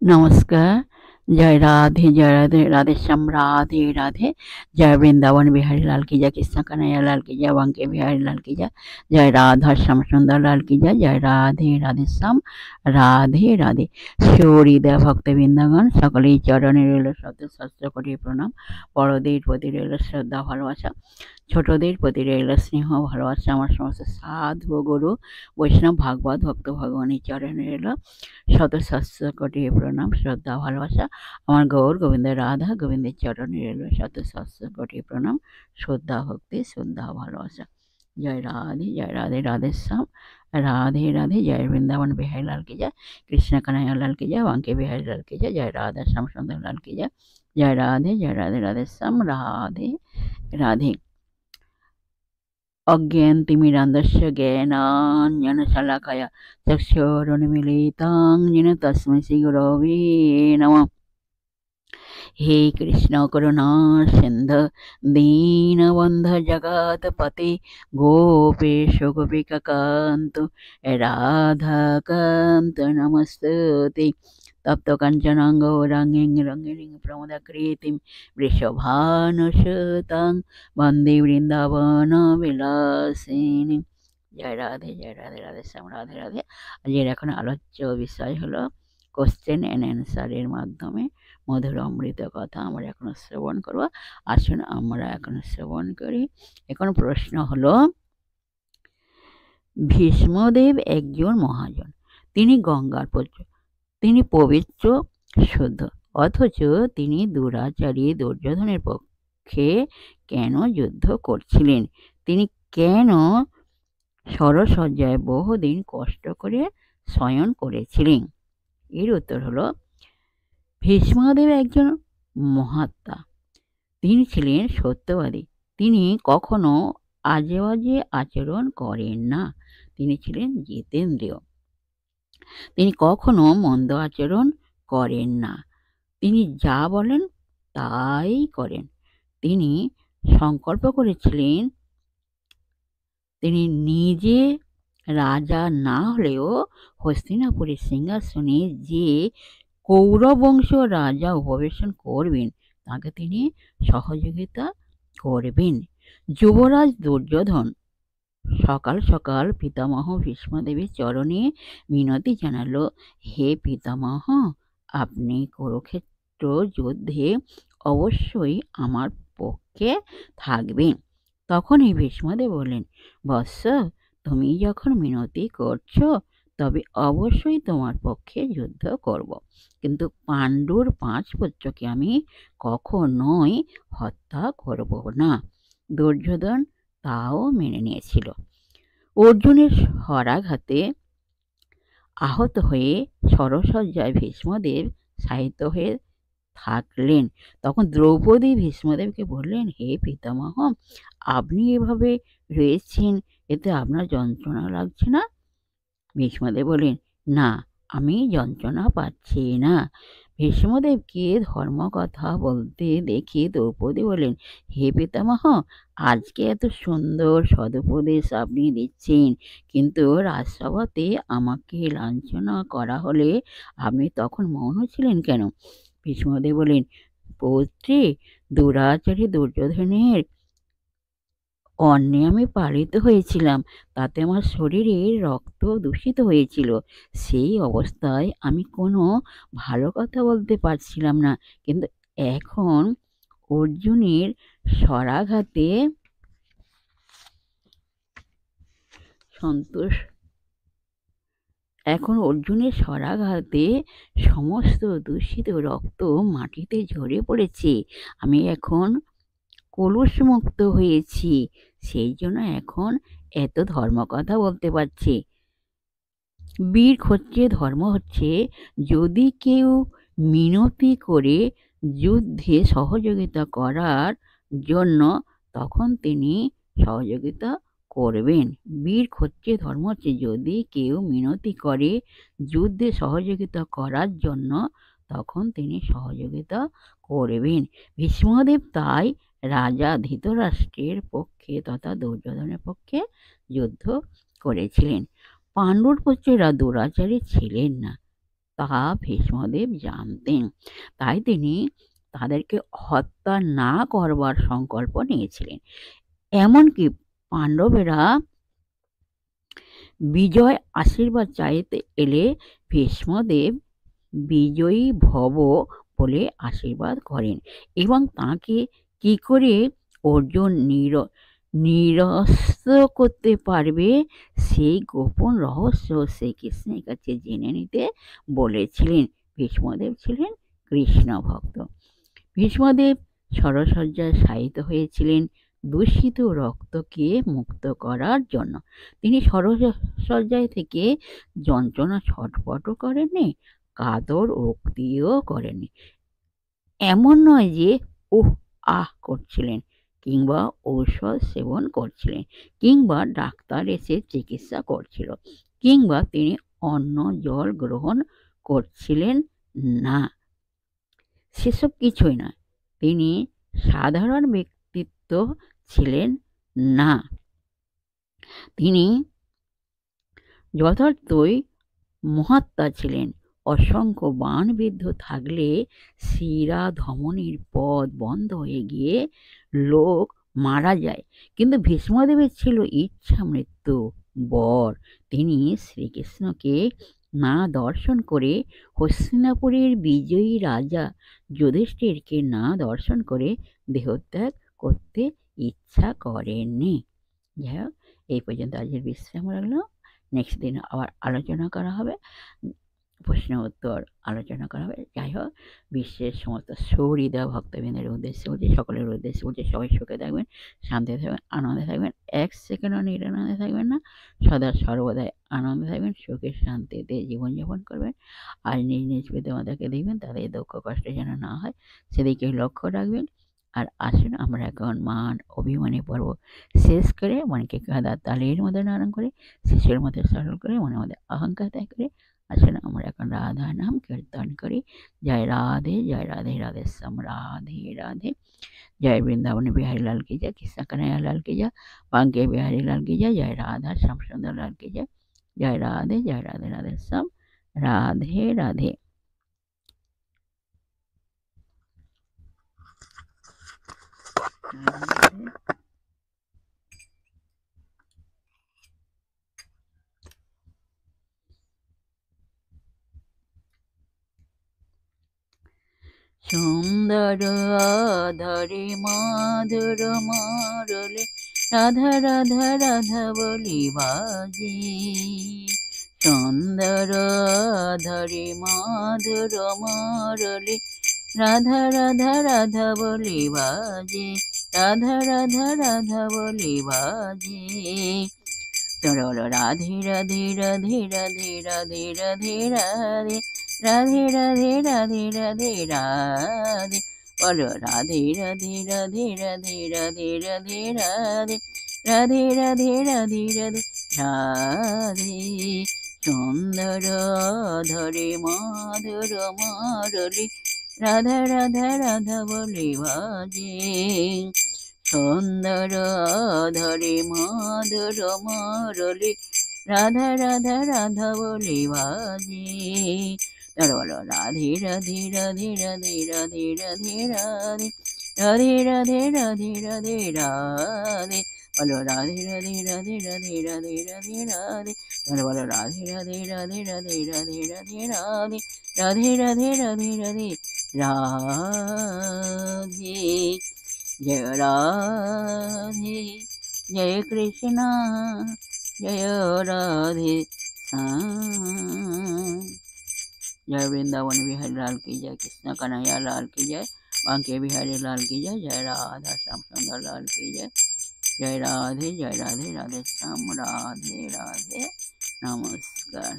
नमस्कार। जय राधे राधे श्याम राधे राधे। जय वृंदावन बिहारी लाल की जय, कृष्ण कन्हैया लाल की जय, बंके बिहारी लाल की जय, जय राधा श्याम सुंदर लाल की जय, जय राधे राधे श्याम राधे राधे। সরিদা ভক্তবৃন্দগণ সকলেই চরণে রইল শত সহস্র কোটি প্রণাম। বড়দের প্রতি রইল শ্রদ্ধা ভালোবাসা, ছোটদের প্রতি রইল স্নেহ ভালোবাসা। আমার সমস্ত সাধু গুরু বৈষ্ণব ভাগবত ভক্ত ভগবানের চরণে রইল শত সহস্র কোটি প্রণাম শ্রদ্ধা ভালোবাসা। আমার গৌর গোবিন্দ রাধা গোবিন্দের চরণে রইল শত সহস্র কোটি প্রণাম শ্রদ্ধা ভক্তি শ্রদ্ধা ভালোবাসা। জয় রাধে রাধে শ্যাম राधे राधे। जय वृंदावन बिहारी लाल की जय, कृष्ण कन्हैया लाल की जय, बंके बिहारी लाल की जय, जय राधा श्याम सुंदर लाल की जय, जय राधे राधे श्याम राधे राधे। अज्ञानतिमिरान्धस्य ज्ञानाञ्जनशलाकया चक्षुरुन्मीलितं येन तस्मै श्रीगुरवे नमः। हे कृष्ण करुणा सिन्धु दीनबन्धु जगत्पते गोपेश गोपिकान्त राधाकान्त नमस्तुते। तप्त काञ्चन गौराङ्गीं रङ्गिणीं प्रमोदकृतिं वृषभानुसुतां वन्दे বৃন্দাবনবিলাসিনী। জয় রাধে রাধে শ্যাম রাধে রাধে। আজকের এখন আলোচ্য বিষয় হলো কোশ্চেন অ্যান্ড অ্যান্সারের মাধ্যমে মধুর অমৃত কথা আমরা এখন শ্রবণ করব। আসুন আমরা এখন শ্রবণ করি। এখন প্রশ্ন হলো, ভীষ্মদেব একজন মহাজন, তিনি গঙ্গার পুত্র, তিনি পবিত্র শুদ্ধ, অথচ তিনি দুরাচারী দুর্যোধনের পক্ষে কেন যুদ্ধ করছিলেন? তিনি কেন সরসজ্জায় বহুদিন কষ্ট করে শয়ন করেছিলেন? এর উত্তর হলো, ভীষ্মদেব একজন মহাত্মা, তিনি ছিলেন সত্যবাদী, তিনি কখনো আজে বাজে আচরণ করেন না, তিনি ছিলেন জিতেন্দ্রীয়, তিনি কখনো মন্দ আচরণ করেন না, তিনি যা বলেন তাই করেন। তিনি সংকল্প করেছিলেন তিনি নিজে রাজা না হলেও হস্তিনাপুরের সিংহাসনে যে কৌরব বংশীয় রাজা উপবেশন করবেন তাকে তিনি সহযোগিতা করবেন। যুবরাজ দুর্যোধন সকাল সকাল পিতামহ ভীষ্মদেবের চরণে মিনতি জানালো, হে পিতামহ, আপনি কুরুক্ষেত্র যুদ্ধে অবশ্যই আমার পক্ষে থাকবেন। তখন এই ভীষ্মদেব বললেন, বৎস, তুমি যখন মিনতি করছো তবে অবশ্যই তোমার পক্ষে যুদ্ধ করব, কিন্তু পাণ্ডুর 5 পুত্রকে আমি কখনোই হত্যা করব না। দুর্যোধন তাও মেনে নিয়েছিল। অর্জুনের শরাঘাতে আহত হয়ে সরসজ্জায় ভীষ্মদেব শায়িত হয়ে থাকলেন। তখন দ্রৌপদী ভীষ্মদেবকে বললেন, হে পিতামহ, আপনি এভাবে রয়েছেন, এতে আপনার যন্ত্রণা লাগছে না? ভীষ্মদেব বললেন, না, আমি যন্ত্রণা পাচ্ছি না। ভীষ্মদেবকে ধর্মকথা বলতে দেখে দ্রৌপদী বললেন, হে পিতামহ, আজকে এত সুন্দর সদুপদেশ আপনি দিচ্ছেন, কিন্তু রাজসভাতে আমাকে লাঞ্ছনা করা হলে আপনি তখন মৌন ছিলেন কেন? ভীষ্মদেব বললেন, পৌত্রী, দুরাচারী দুর্যোধনের অন্যে আমি পালিত হয়েছিলাম, তাতে আমার শরীরের রক্ত দূষিত হয়েছিল। সেই অবস্থায় আমি কোনো ভালো কথা বলতে পারছিলাম না, কিন্তু এখন অর্জুনের শরাঘাতে সমস্ত দূষিত রক্ত মাটিতে ঝরে পড়েছে। আমি এখন কলুষমুক্ত হয়েছি, সেই জন্য এখন এত ধর্মকথা বলতে পারছি। বীর ক্ষত্রিয় ধর্ম হচ্ছে, যদি কেউ মিনতি করে যুদ্ধে সহযোগিতা করার জন্য, তখন তিনি সহযোগিতা করবেন। বীর ক্ষত্রিয় ধর্ম হচ্ছে, যদি কেউ মিনতি করে যুদ্ধে সহযোগিতা করার জন্য, তখন তিনি সহযোগিতা করবেন। ভীষ্মদেব তাই রাজা ধৃতরাষ্ট্রের পক্ষে তথা দুর্যোধনের পক্ষে যুদ্ধ করেছিলেন। পাণ্ডুর পুত্রেরা দুরাচারী ছিলেন না, তা ভীষ্মদেব জানতেন। তাই তিনি তাদেরকে হত্যা না করবার সংকল্প নিয়েছিলেন। এমনকি পাণ্ডবেরা বিজয় আশীর্বাদ চাইতে এলে ভীষ্মদেব বিজয়ী ভব বলে আশীর্বাদ করেন এবং তাকে কি করে অর্জুন নিরস্ত করতে পারবে সেই গোপন রহস্য শ্রীকৃষ্ণের কাছে জেনে নিতে বলেছিলেন। ভীষ্মদেব ছিলেন কৃষ্ণ ভক্ত। ভীষ্মদেব সরসজ্জায় শায়িত হয়েছিলেন দূষিত রক্তকে মুক্ত করার জন্য। তিনি সরসজ্জায় থেকে যন্ত্রণা ছটফটও করেননি, কাতর উক্তিও করেননি। এমন নয় যে উহ আহ করছিলেন কিংবা ঔষধ সেবন করছিলেন কিংবা ডাক্তার এসে চিকিৎসা করছিল কিংবা তিনি অন্ন জল গ্রহণ করছিলেন না, সেসব কিছুই নয়। তিনি সাধারণ ব্যক্তিত্ব ছিলেন না, তিনি যথার্থই মহাত্মা ছিলেন। অসংখ্য বাণবিদ্ধ থাকলে শিরা ধমনীর পথ বন্ধ হয়ে গিয়ে লোক মারা যায়, কিন্তু ভীষ্মদেবের ছিল ইচ্ছা মৃত্যু বর। তিনি শ্রীকৃষ্ণকে না দর্শন করে, হস্তিনাপুরের বিজয়ী রাজা যুধিষ্ঠিরকে না দর্শন করে দেহত্যাগ করতে ইচ্ছা করেননি। যাই হোক, এই পর্যন্ত আজকের বিশ্রাম রাখলাম। নেক্সট দিন আবার আলোচনা করা হবে, প্রশ্ন উত্তর আলোচনা করা হবে। যাই হোক, বিশ্বের সমস্ত সহৃদয় ভক্তবৃন্দের উদ্দেশ্যে বলছি, সকলের উদ্দেশ্যে বলছি, সবাই সুখে থাকবেন, শান্তিতে থাকবেন, আনন্দে থাকবেন, এক সেকেন্ডও নিরানন্দে থাকবেন না, সদা সর্বদাই আনন্দে থাকবেন, সুখে শান্তিতে জীবনযাপন করবেন। আর নিজ নিজ পিতামাতাকে দেখবেন, তাদের দুঃখ কষ্ট যেন না হয় সেদিকে লক্ষ্য রাখবেন। আর আসুন আমরা এখন মান অভিমানী পর্ব শেষ করে মনকে কাদা তালের মধ্যে নরম করে শিশুর মধ্যে সরল করে মনের মধ্যে অহংকার ত্যাগ করে আসুন আমরা এখন রাধা নাম কীর্তন করি। জয় রাধে জয় রাধে রাধে শ্যাম রাধে রাধে। जय वृंदावन बिहारी लाल की जय, कृष्ण कन्हैया लाल की जय, बांके बिहारी लाल की जय, जय राधा श्याम सुंदर लाल की जय। जय राधे राधे श्याम राधे राधे। সুন্দর ধরে মাধুর মরলে রাধা রাধা রাধা বলি বাজে। সুন্দর ধরে মাধুর মরলে রাধা রাধা রাধা বলি বাজে, রাধা রাধা রাধা বলি বাজে। রাধে রাধে রাধে রাধে রাধে রাধে রাধে রাধে রাধে রাধে রাধে রাধে। বলো রাধে রাধে রাধে রাধে রাধে রাধে রাধে রাধে রাধে রাধে রাধে রাধে। সুন্দর ধরে মাধুর মরলি রাধা রাধা রাধা বলে বাজে। সুন্দর ধরে মাধুর মরলি রাধা রাধা রাধা বলে বাজে। বলো রাধে রাধে রাধে রাধে রাধে রাধে রাধে রাধে রাধে রাধে রাধে রাধে। বলো রাধে রাধে রাধে রাধে রাধে রাধে রাধে। বলো রাধে রাধে রাধে রাধে রাধে রাধে রাধে রাধে রাধে রাধে রাধে রাধে। जय राधे जय कृष्णा जय राधे श्याम। जय वृंदावन बिहारी लाल की जय, कृष्ण कन्हैया लाल की जय, बांके बिहारी लाल की जय, जय राधा श्याम सुंदर लाल की जय। जय राधे राधे श्याम राधे राधे। नमस्कार।